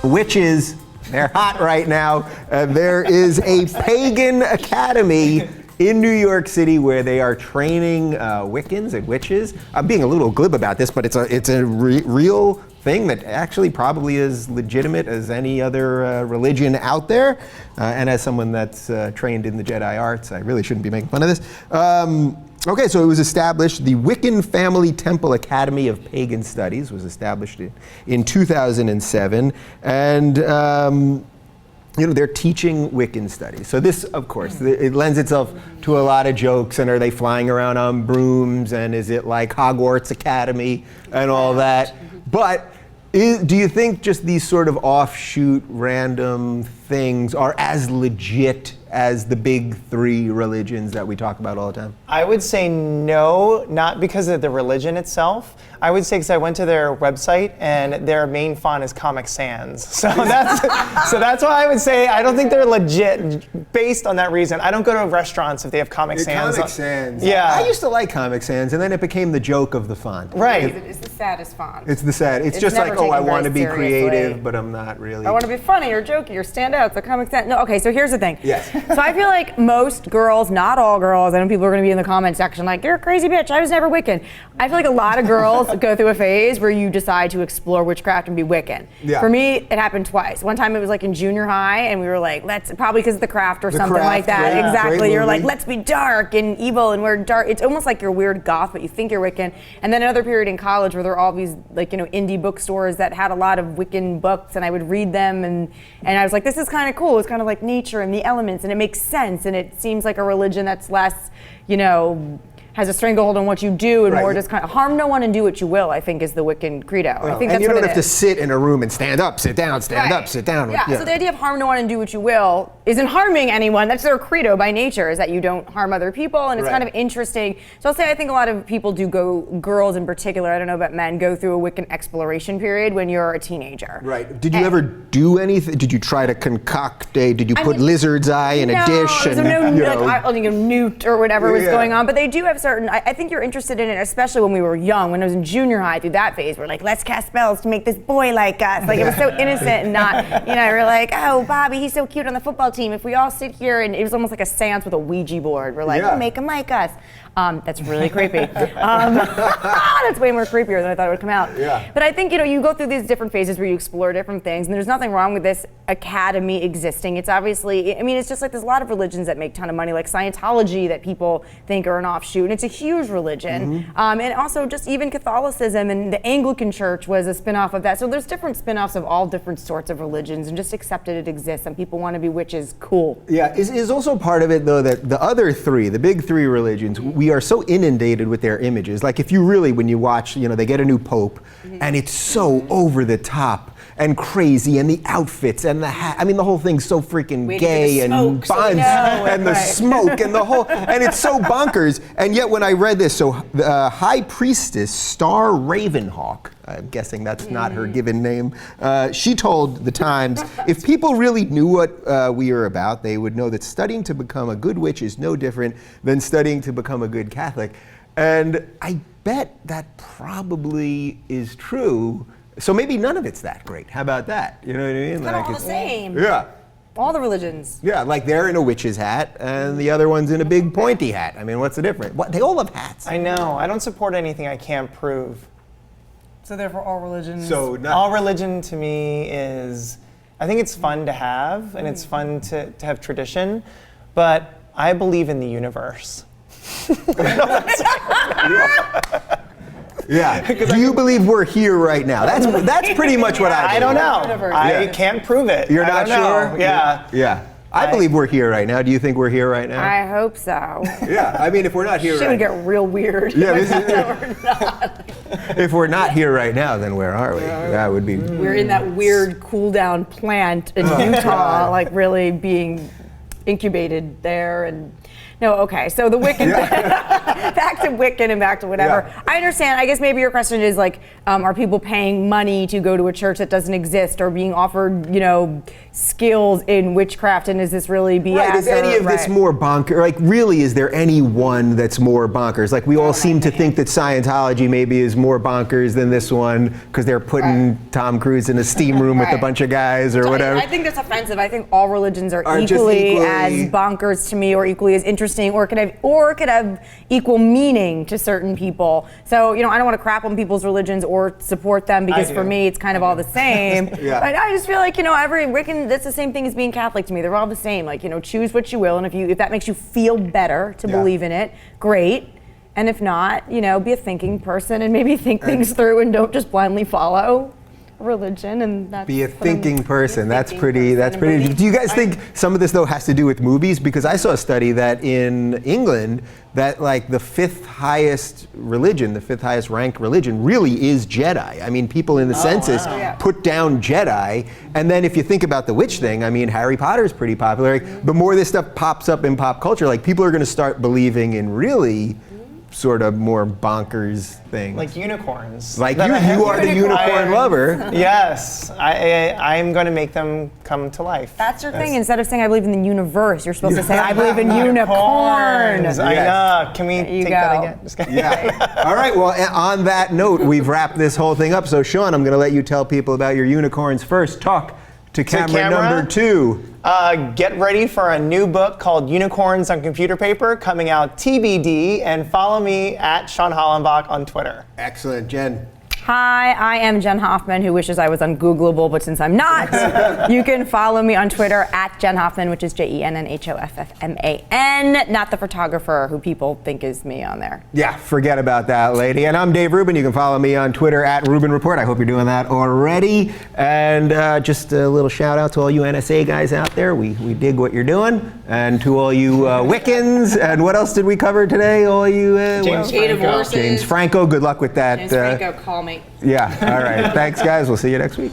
Witches, they're hot right now. There is a pagan academy in New York City where they are training Wiccans and witches. I'm being a little glib about this, but it's a real thing that actually probably is legitimate as any other religion out there. And as someone that's trained in the Jedi arts, I really shouldn't be making fun of this. Okay, so it was established, the Wiccan Family Temple Academy of Pagan Studies was established in 2007, and they're teaching Wiccan studies. So this, of course, it lends itself to a lot of jokes, and are they flying around on brooms, and is it like Hogwarts Academy and all that? But do you think just these sort of offshoot random things are as legit as the big three religions that we talk about all the time? I would say no, not because of the religion itself. I would say because I went to their website and their main font is Comic Sans. So that's why I would say I don't think they're legit based on that reason. I don't go to restaurants if they have Comic Sans. Comic Sans. Yeah. I used to like Comic Sans, and then it became the joke of the font. Right. It's the saddest font. It's just like, oh, I want to be creative, but I'm not really. I want to be funny or jokey or stand out. So Comic Sans. No, okay, so here's the thing. Yes. So I feel like most girls, not all girls, I know people are going to be in the comment section like, you're a crazy bitch, I was never Wiccan. I feel like a lot of girls go through a phase where you decide to explore witchcraft and be Wiccan. Yeah. For me, it happened twice. One time it was like in junior high, and we were like, probably because of The Craft or something like that. Great, exactly. great You're movie. like, let's be dark and evil, and we're dark. It's almost like you're weird goth, but you think you're Wiccan. And then another period in college where there were all these indie bookstores that had a lot of Wiccan books, and I would read them, and I was like, this is kind of cool. It's kind of like nature and the elements, and it makes sense, and it seems like a religion that's less, has a stranglehold on what you do and more just kind of harm no one and do what you will, I think is the Wiccan credo. I think that's you what don't it have to is. sit in a room and stand up, sit down, stand up, sit down. Yeah, so the idea of harm no one and do what you will isn't harming anyone. That's their credo by nature, is that you don't harm other people, and it's kind of interesting. So I'll say I think a lot of people girls in particular, I don't know about men, go through a Wiccan exploration period when you're a teenager. Right. Did you ever do anything? Did you try to concoct did you put lizard's eye in a dish? So newt or whatever was going on, but they do have certain, I think you're interested in it, especially when we were young. When I was in junior high, through that phase, we're like, let's cast spells to make this boy like us. Like, it was so innocent and not, we're like, oh, Bobby, he's so cute on the football team. If we all sit here, and it was almost like a seance with a Ouija board. We're like, we'll make him like us. That's really creepy. That's way more creepier than I thought it would come out. Yeah. But I think, you go through these different phases where you explore different things, and there's nothing wrong with this academy existing. It's obviously, it's just like there's a lot of religions that make a ton of money, like Scientology that people think are an offshoot, and it's a huge religion. And also just even Catholicism, and the Anglican Church was a spin-off of that. So there's different spin-offs of all different sorts of religions, and just accept that it exists. Some people want to be witches, cool. Yeah, is also part of it, though, that the other three, the big three religions, we are so inundated with their images. Like, if you really, when you watch, they get a new pope, and it's so over the top and crazy, and the outfits and the hat. I mean, the whole thing's so freaking gay and buns and the smoke and the whole, and it's so bonkers. And yet, when I read this, so High Priestess Starr Ravenhawk, I'm guessing that's not her given name, she told the Times, if people really knew what we are about, they would know that studying to become a good witch is no different than studying to become a good Catholic. And I bet that probably is true. So maybe none of it's that great. How about that? You know what I mean? It's kind of all the same. Yeah. All the religions. Yeah, like they're in a witch's hat and the other one's in a big pointy hat. I mean, what's the difference? They all have hats. I know. I don't support anything I can't prove. So therefore all religions. All religion to me is, I think it's fun to have, and it's fun to have tradition, but I believe in the universe. Yeah. Do you believe we're here right now? That's pretty much what I believe. I don't know. I can't prove it. You're not sure? Yeah. Yeah. I believe we're here right now. Do you think we're here right now? I hope so. Yeah. I mean, if we're not here Shit would get real weird. Yeah, we're not. If we're not here right now, then where are we? That would be. We're in that weird cool down plant in Utah, like really being incubated there, and No, okay. So the Wiccan, back to Wiccan and back to whatever. Yeah. I understand. I guess maybe your question is like, are people paying money to go to a church that doesn't exist, or being offered, skills in witchcraft? And is this really BS? Right, is any of this more bonkers? Like, really, is there any one that's more bonkers? Like, we all seem to think that Scientology maybe is more bonkers than this one because they're putting Tom Cruise in a steam room with a bunch of guys or whatever. I think that's offensive. I think all religions are just equally equally as bonkers to me, or equally as interesting, or could have equal meaning to certain people. So, I don't want to crap on people's religions or support them, because for me it's kind of all the same. But I just feel like, every Wiccan, that's the same thing as being Catholic to me. They're all the same. Like, choose what you will, and if that makes you feel better to believe in it, great. And if not, be a thinking person and maybe think things through, and don't just blindly follow religion. And that's be a thinking person. That's pretty. Do you guys think some of this though has to do with movies? Because I saw a study that in England that like the fifth highest ranked religion really is Jedi. I mean, people in the census put down Jedi. And then if you think about the witch thing, I mean, Harry Potter's pretty popular. The more this stuff pops up in pop culture, like people are going to start believing in really sort of more bonkers things. Like unicorns. Like you are the unicorn lover. Yes, I'm going to make them come to life. That's your thing. Instead of saying I believe in the universe, you're supposed to say I believe in unicorns. I know. Can we take that again? Just kidding. Yeah. All right. Well, on that note, we've wrapped this whole thing up. So, Shawn, I'm going to let you tell people about your unicorns first. Talk to camera number 2. Get ready for a new book called Unicorns on Computer Paper, coming out TBD, and follow me at Shawn Hollenbach on Twitter. Excellent. Jen. Hi, I am Jenn Hoffman, who wishes I was ungoogleable, but since I'm not, you can follow me on Twitter at Jenn Hoffman, which is JENNHOFFMAN, not the photographer who people think is me on there. Yeah, forget about that, lady. And I'm Dave Rubin. You can follow me on Twitter at Rubin Report. I hope you're doing that already. And just a little shout out to all you NSA guys out there. We dig what you're doing. And to all you Wiccans. And what else did we cover today? All you James Franco. Good luck with that. James Franco, call me. Yeah, all right. Thanks, guys. We'll see you next week.